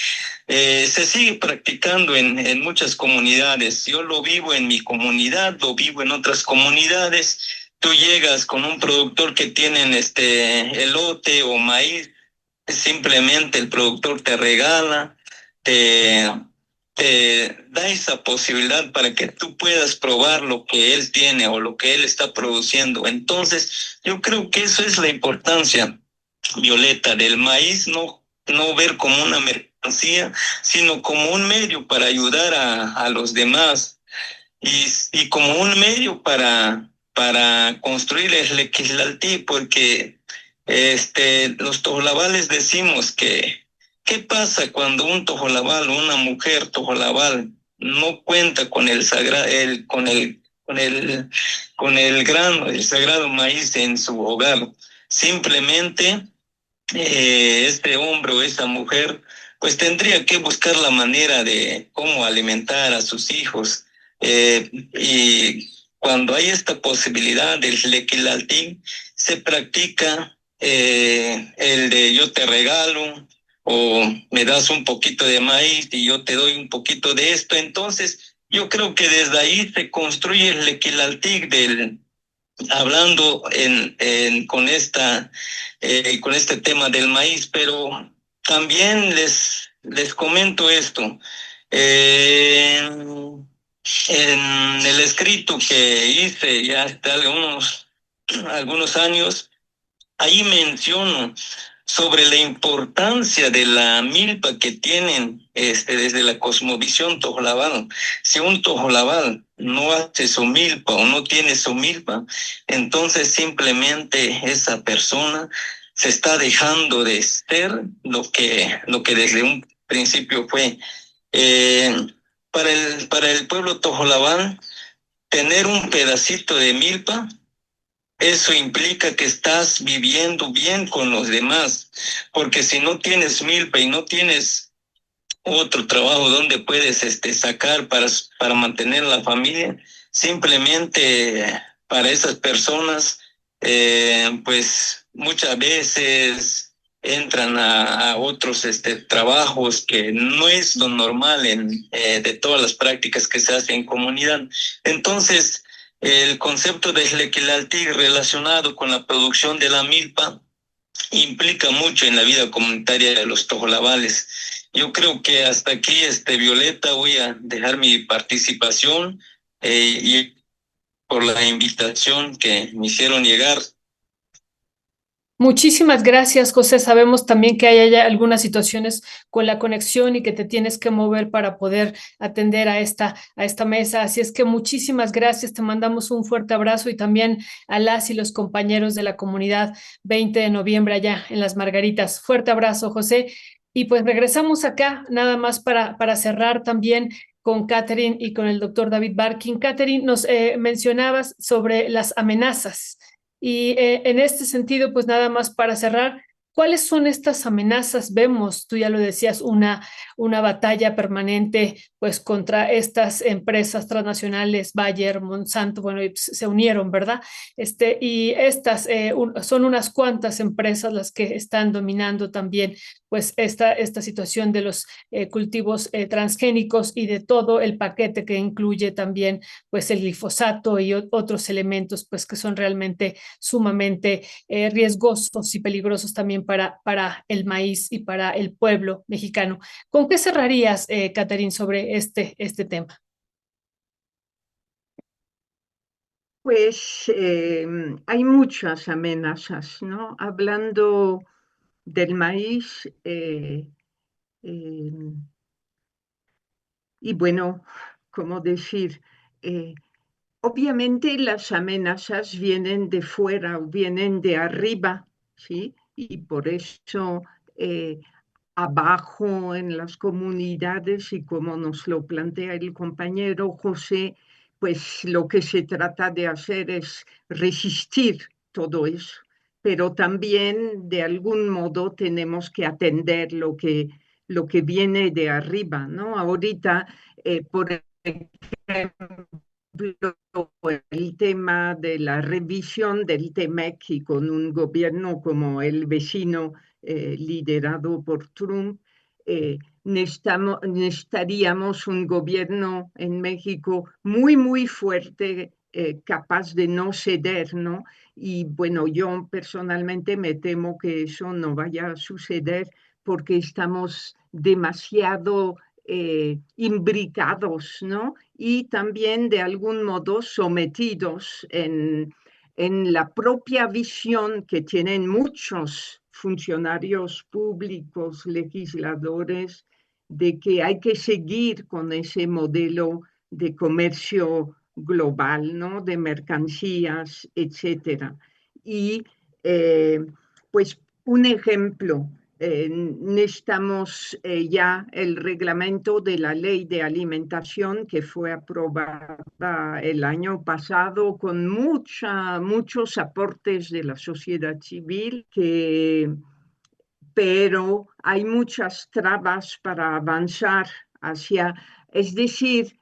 se sigue practicando en muchas comunidades. Yo lo vivo en mi comunidad, lo vivo en otras comunidades. Tú llegas con un productor que tienen elote o maíz, simplemente el productor te regala, te da esa posibilidad para que tú puedas probar lo que él tiene o lo que él está produciendo. Entonces, yo creo que eso es la importancia, Violeta, del maíz, no ver como una mercancía, sino como un medio para ayudar a los demás, y como un medio para construir el Lequislaltí, porque los tojolabales decimos que ¿qué pasa cuando un tojolabal o una mujer tojolabal no cuenta con con el grano, el sagrado maíz en su hogar? Simplemente este hombre o esa mujer pues tendría que buscar la manera de cómo alimentar a sus hijos. Y cuando hay esta posibilidad del Lequilaltín, se practica el de yo te regalo, o me das un poquito de maíz y yo te doy un poquito de esto. Entonces, yo creo que desde ahí se construye el Lequilaltic hablando con este tema del maíz. Pero también les comento esto. En el escrito que hice ya hasta algunos años, ahí menciono sobre la importancia de la milpa que tienen desde la cosmovisión tojolabal. Si un tojolabal no hace su milpa o no tiene su milpa, entonces simplemente esa persona se está dejando de ser lo que desde un principio fue. Para el pueblo tojolabal, tener un pedacito de milpa, eso implica que estás viviendo bien con los demás, porque si no tienes milpa y no tienes otro trabajo donde puedes sacar para mantener la familia, simplemente para esas personas, pues muchas veces entran a otros trabajos que no es lo normal de todas las prácticas que se hacen en comunidad. Entonces, el concepto de Lequilaltic relacionado con la producción de la milpa implica mucho en la vida comunitaria de los tojolabales. Yo creo que hasta aquí, Violeta, voy a dejar mi participación y por la invitación que me hicieron llegar. Muchísimas gracias, José. Sabemos también que hay algunas situaciones con la conexión y que te tienes que mover para poder atender a esta mesa. Así es que muchísimas gracias. Te mandamos un fuerte abrazo, y también a las y los compañeros de la comunidad 20 de noviembre allá en Las Margaritas. Fuerte abrazo, José. Y pues regresamos acá nada más para cerrar también con Catherine y con el doctor David Barkin. Catherine, nos mencionabas sobre las amenazas. Y en este sentido, pues nada más para cerrar, ¿Cuáles son estas amenazas? Vemos, tú ya lo decías, una batalla permanente pues contra estas empresas transnacionales, Bayer, Monsanto, bueno, se unieron, ¿verdad? Y estas son unas cuantas empresas las que están dominando también pues esta situación de los cultivos transgénicos y de todo el paquete que incluye también pues el glifosato y otros elementos pues que son realmente sumamente riesgosos y peligrosos también para el maíz y para el pueblo mexicano. ¿Con qué cerrarías, Catherine, sobre este tema? Pues hay muchas amenazas, ¿no? Hablando del maíz, y bueno, ¿cómo decir? Obviamente las amenazas vienen de fuera o vienen de arriba, ¿sí? Y por eso abajo en las comunidades, y como nos lo plantea el compañero José, pues lo que se trata de hacer es resistir todo eso, pero también de algún modo tenemos que atender lo que viene de arriba, ¿no? Ahorita, por ejemplo, el tema de la revisión del TEMEC y con un gobierno como el vecino liderado por Trump, necesitaríamos un gobierno en México muy, muy fuerte, capaz de no ceder, ¿no? Y bueno, yo personalmente me temo que eso no vaya a suceder porque estamos demasiado imbricados, ¿no? Y también de algún modo sometidos en la propia visión que tienen muchos funcionarios públicos, legisladores, de que hay que seguir con ese modelo de comercio global, ¿no? De mercancías, etcétera. Y pues un ejemplo, necesitamos ya el reglamento de la ley de alimentación que fue aprobada el año pasado con muchos aportes de la sociedad civil, pero hay muchas trabas para avanzar hacia, es decir,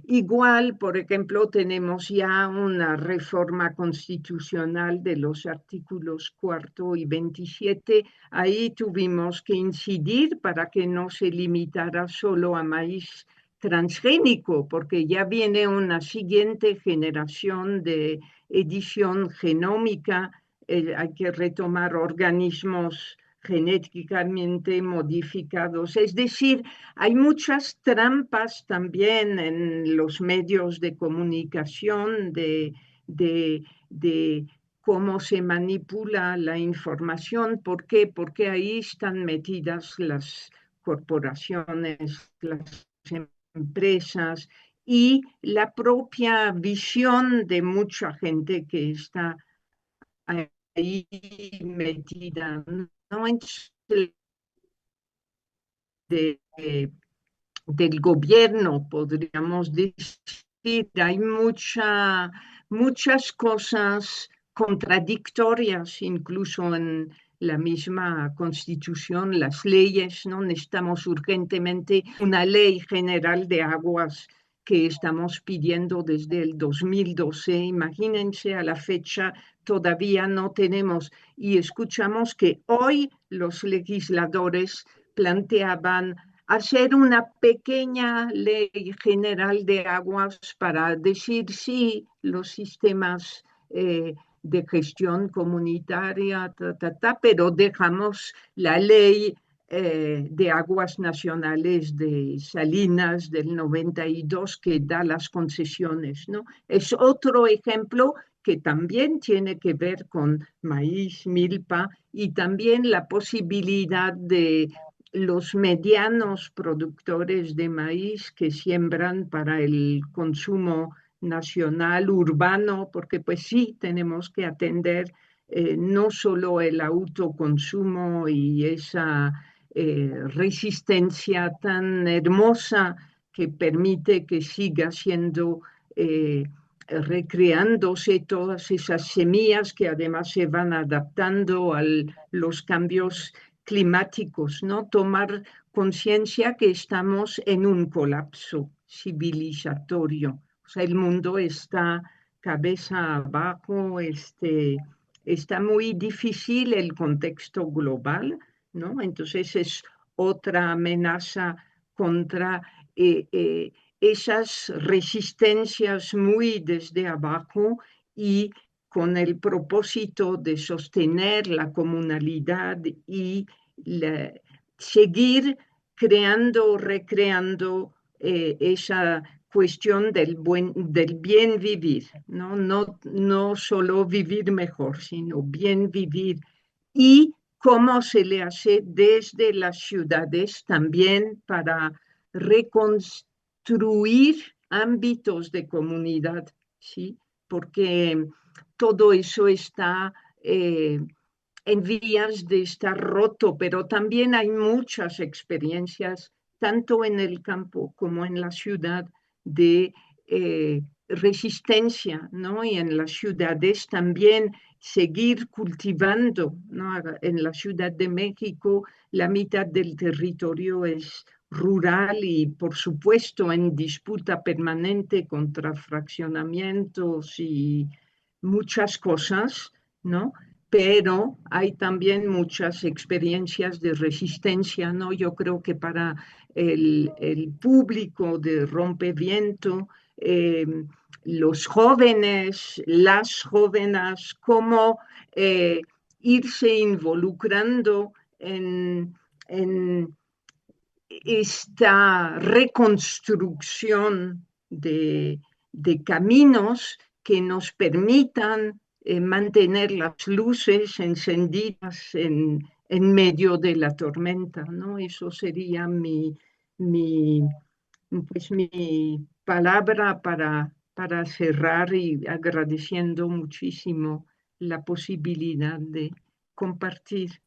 igual, por ejemplo, tenemos ya una reforma constitucional de los artículos 4 y 27. Ahí tuvimos que incidir para que no se limitara solo a maíz transgénico, porque ya viene una siguiente generación de edición genómica. Hay que retomar organismos genéticamente modificados. Es decir, hay muchas trampas también en los medios de comunicación de cómo se manipula la información. ¿Por qué? Porque ahí están metidas las corporaciones, las empresas y la propia visión de mucha gente que está ahí metida, ¿no? De, del gobierno, podríamos decir, hay muchas cosas contradictorias, incluso en la misma Constitución, las leyes, ¿no? Necesitamos urgentemente una ley general de aguas que estamos pidiendo desde el 2012. Imagínense, a la fecha todavía no tenemos, y escuchamos que hoy los legisladores planteaban hacer una pequeña ley general de aguas para decir sí, los sistemas de gestión comunitaria, pero dejamos la ley de aguas nacionales de Salinas del 92 que da las concesiones, ¿no? Es otro ejemplo que también tiene que ver con maíz, milpa y también la posibilidad de los medianos productores de maíz que siembran para el consumo nacional, urbano, porque pues sí, tenemos que atender no solo el autoconsumo y esa resistencia tan hermosa que permite que siga siendo recreándose todas esas semillas que además se van adaptando a los cambios climáticos, ¿no? Tomar conciencia que estamos en un colapso civilizatorio. O sea, el mundo está cabeza abajo, está muy difícil el contexto global, ¿no? Entonces es otra amenaza contra esas resistencias muy desde abajo y con el propósito de sostener la comunalidad y seguir creando, recreando esa cuestión del bien vivir, ¿no? No solo vivir mejor, sino bien vivir. Y cómo se le hace desde las ciudades también para reconstruir ámbitos de comunidad, ¿sí? Porque todo eso está en vías de estar roto, pero también hay muchas experiencias, tanto en el campo como en la ciudad, de resistencia, ¿no? Y en las ciudades también seguir cultivando, ¿no? En la Ciudad de México la mitad del territorio es rural y por supuesto en disputa permanente contra fraccionamientos y muchas cosas, ¿no? Pero hay también muchas experiencias de resistencia, ¿no? Yo creo que para el público de Rompeviento, los jóvenes, las jóvenes, cómo irse involucrando en esta reconstrucción de caminos que nos permitan mantener las luces encendidas en medio de la tormenta, ¿no? Eso sería pues mi palabra para cerrar y agradeciendo muchísimo la posibilidad de compartir.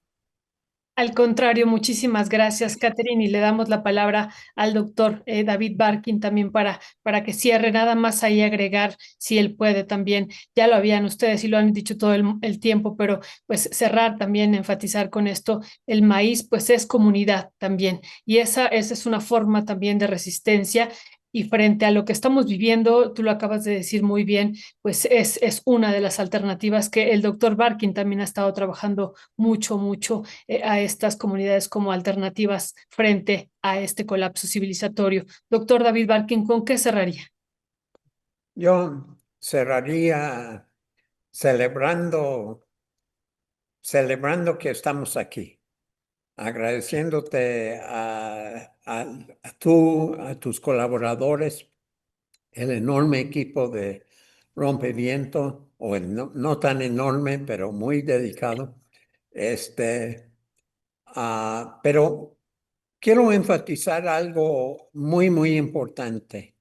Al contrario, muchísimas gracias, Catherine, y le damos la palabra al doctor David Barkin también para que cierre, nada más ahí agregar, si él puede también, ya lo habían ustedes y lo han dicho todo el tiempo, pero pues cerrar también, enfatizar con esto, el maíz pues es comunidad también, y esa es una forma también de resistencia. Y frente a lo que estamos viviendo, tú lo acabas de decir muy bien, pues es una de las alternativas que el doctor Barkin también ha estado trabajando mucho a estas comunidades como alternativas frente a este colapso civilizatorio. Doctor David Barkin, ¿con qué cerraría? Yo cerraría celebrando, celebrando que estamos aquí, agradeciéndote a tus colaboradores, el enorme equipo de Rompeviento, o el no tan enorme, pero muy dedicado. Pero quiero enfatizar algo muy importante,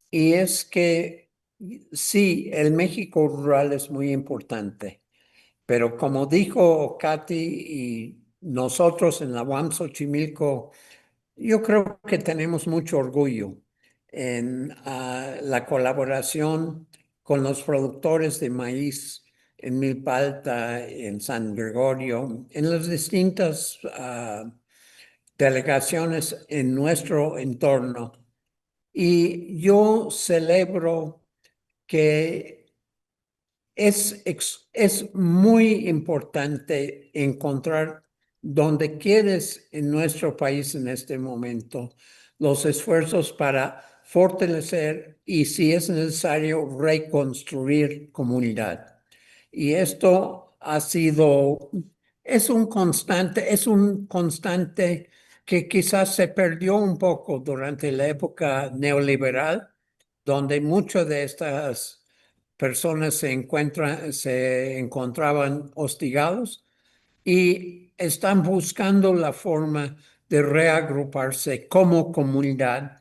y es que sí, el México rural es muy importante, pero como dijo Katy y nosotros en la UAM Xochimilco, yo creo que tenemos mucho orgullo en la colaboración con los productores de maíz en Milpalta, en San Gregorio, en las distintas delegaciones en nuestro entorno. Y yo celebro que es muy importante encontrar donde quieres en nuestro país en este momento los esfuerzos para fortalecer y, si es necesario, reconstruir comunidad. Y esto es un constante que quizás se perdió un poco durante la época neoliberal, donde muchas de estas personas se encontraban hostigados y están buscando la forma de reagruparse como comunidad,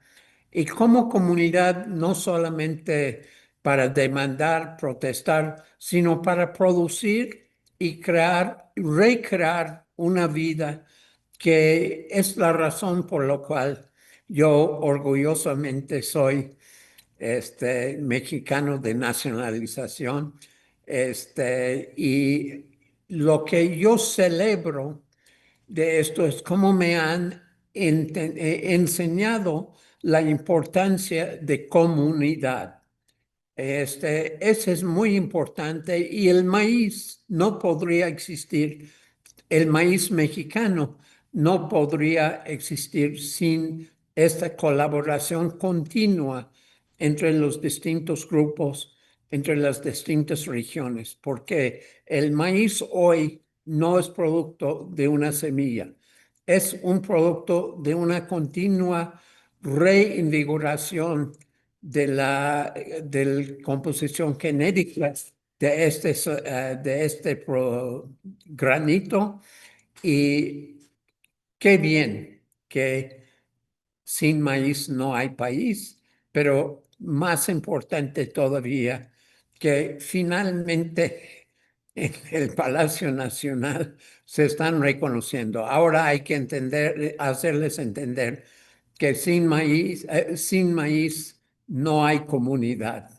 y como comunidad no solamente para demandar, protestar, sino para producir y recrear una vida, que es la razón por la cual yo orgullosamente soy mexicano de nacionalización. Y lo que yo celebro de esto es cómo me han enseñado la importancia de comunidad. Ese es muy importante y el maíz no podría existir, el maíz mexicano no podría existir sin esta colaboración continua entre los distintos grupos, entre las distintas regiones, porque el maíz hoy no es producto de una semilla, es un producto de una continua reinvigoración de la composición genética de este granito. Y qué bien que sin maíz no hay país, pero más importante todavía que finalmente en el Palacio Nacional se están reconociendo. Ahora hay que hacerles entender que sin maíz no hay comunidad.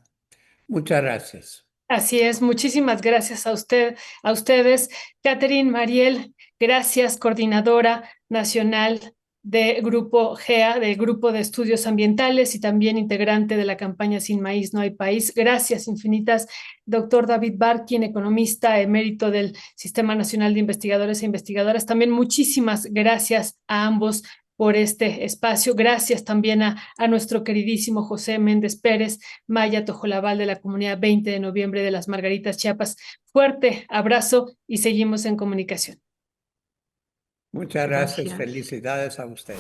Muchas gracias. Así es, muchísimas gracias a ustedes. Catherine Mariel, gracias, coordinadora nacional de Grupo GEA, de Grupo de Estudios Ambientales y también integrante de la campaña Sin Maíz No Hay País. Gracias infinitas, doctor David Barkin, economista emérito del Sistema Nacional de Investigadores e Investigadoras. También muchísimas gracias a ambos por este espacio. Gracias también a nuestro queridísimo José Méndez Pérez, Maya Tojolabal de la Comunidad 20 de Noviembre de las Margaritas, Chiapas. Fuerte abrazo y seguimos en comunicación. Muchas gracias. Felicidades a ustedes.